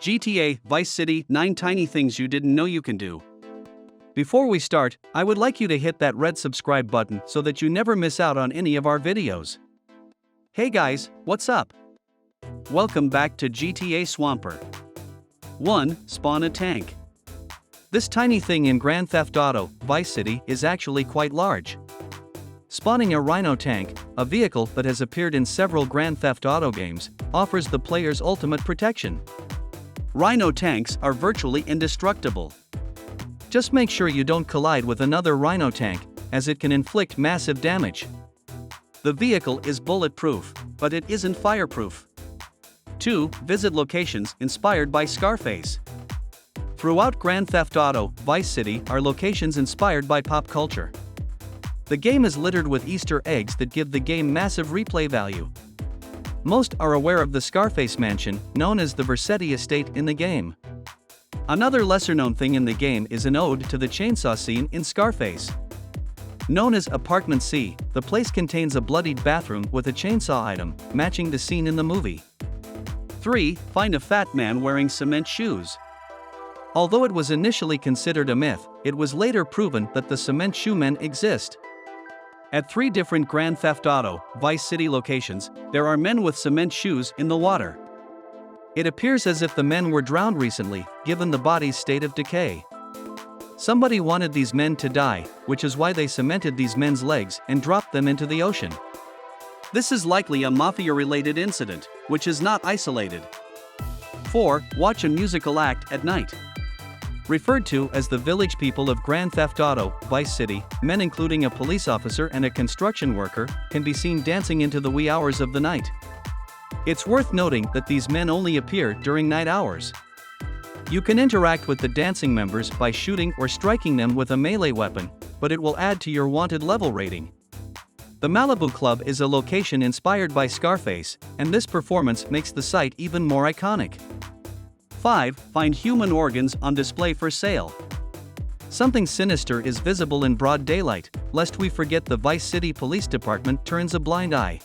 GTA Vice City 9 Tiny Things You Didn't Know You Can Do. Before we start, I would like you to hit that red subscribe button so that you never miss out on any of our videos. Hey guys, what's up? Welcome back to GTA Swamper. 1. Spawn a tank. This tiny thing in Grand Theft Auto Vice City is actually quite large. Spawning a Rhino tank, a vehicle that has appeared in several Grand Theft Auto games, offers the player's ultimate protection. Rhino tanks are virtually indestructible. Just make sure you don't collide with another Rhino tank, as it can inflict massive damage. The vehicle is bulletproof, but it isn't fireproof. 2. Visit locations inspired by Scarface. Throughout Grand Theft Auto Vice City are locations inspired by pop culture. The game is littered with Easter eggs that give the game massive replay value. Most are aware of the Scarface mansion, known as the Vercetti estate in the game. Another lesser-known thing in the game is an ode to the chainsaw scene in Scarface. Known as Apartment C, the place contains a bloodied bathroom with a chainsaw item, matching the scene in the movie. 3. Find a fat man wearing cement shoes. Although it was initially considered a myth, it was later proven that the cement shoe men exist. At 3 different Grand Theft Auto Vice City locations, there are men with cement shoes in the water. It appears as if the men were drowned recently, given the body's state of decay. Somebody wanted these men to die, which is why they cemented these men's legs and dropped them into the ocean. This is likely a mafia-related incident, which is not isolated. 4. Watch a musical act at night. Referred to as the village people of Grand Theft Auto Vice City, men including a police officer and a construction worker, can be seen dancing into the wee hours of the night. It's worth noting that these men only appear during night hours. You can interact with the dancing members by shooting or striking them with a melee weapon, but it will add to your wanted level rating. The Malibu Club is a location inspired by Scarface, and this performance makes the site even more iconic. 5. Find human organs on display for sale. Something sinister is visible in broad daylight, lest we forget the Vice City Police Department turns a blind eye.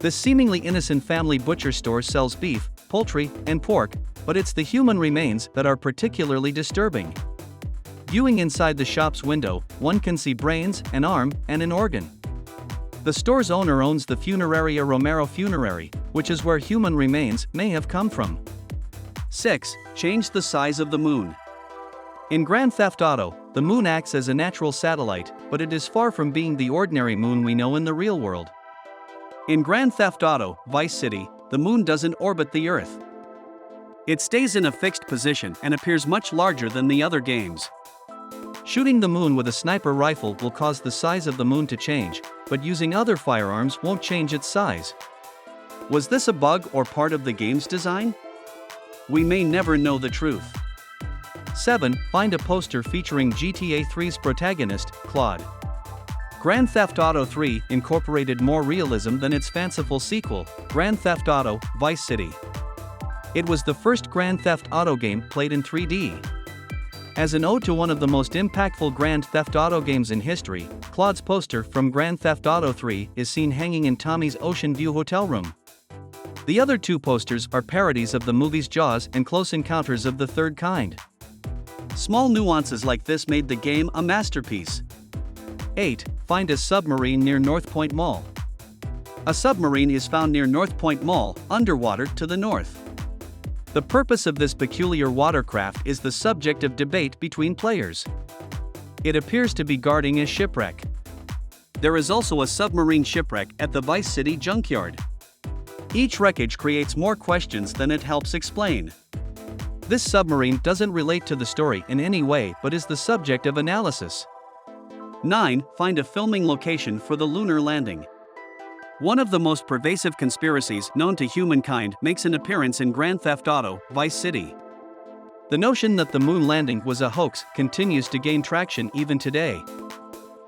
This seemingly innocent family butcher store sells beef, poultry, and pork, but it's the human remains that are particularly disturbing. Viewing inside the shop's window, one can see brains, an arm, and an organ. The store's owner owns the Funeraria Romero Funerary, which is where human remains may have come from. 6. Change the size of the moon. In Grand Theft Auto, the moon acts as a natural satellite, but it is far from being the ordinary moon we know in the real world. In Grand Theft Auto Vice City, the moon doesn't orbit the Earth. It stays in a fixed position and appears much larger than the other games. Shooting the moon with a sniper rifle will cause the size of the moon to change, but using other firearms won't change its size. Was this a bug or part of the game's design? We may never know the truth. 7. Find a poster featuring GTA 3's protagonist, Claude. Grand Theft Auto 3 incorporated more realism than its fanciful sequel, Grand Theft Auto Vice City. It was the first Grand Theft Auto game played in 3D. As an ode to one of the most impactful Grand Theft Auto games in history, Claude's poster from Grand Theft Auto 3 is seen hanging in Tommy's Ocean View hotel room. The other 2 posters are parodies of the movies Jaws and Close Encounters of the Third Kind. Small nuances like this made the game a masterpiece. 8. Find a submarine near North Point Mall. A submarine is found near North Point Mall, underwater to the north. The purpose of this peculiar watercraft is the subject of debate between players. It appears to be guarding a shipwreck. There is also a submarine shipwreck at the Vice City junkyard. Each wreckage creates more questions than it helps explain. This submarine doesn't relate to the story in any way but is the subject of analysis. 9. Find a filming location for the lunar landing. One of the most pervasive conspiracies known to humankind makes an appearance in Grand Theft Auto Vice City. The notion that the moon landing was a hoax continues to gain traction even today.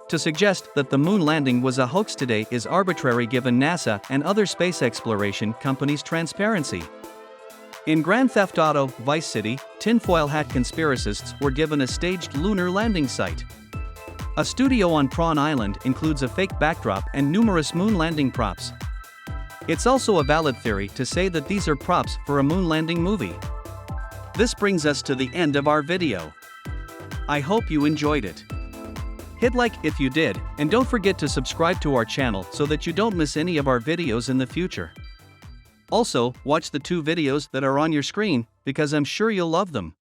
To suggest that the moon landing was a hoax today is arbitrary given NASA and other space exploration companies' transparency. In Grand Theft Auto Vice City, tinfoil hat conspiracists were given a staged lunar landing site. A studio on Prawn Island includes a fake backdrop and numerous moon landing props. It's also a valid theory to say that these are props for a moon landing movie. This brings us to the end of our video. I hope you enjoyed it. Hit like if you did, and don't forget to subscribe to our channel so that you don't miss any of our videos in the future. Also, watch the 2 videos that are on your screen, because I'm sure you'll love them.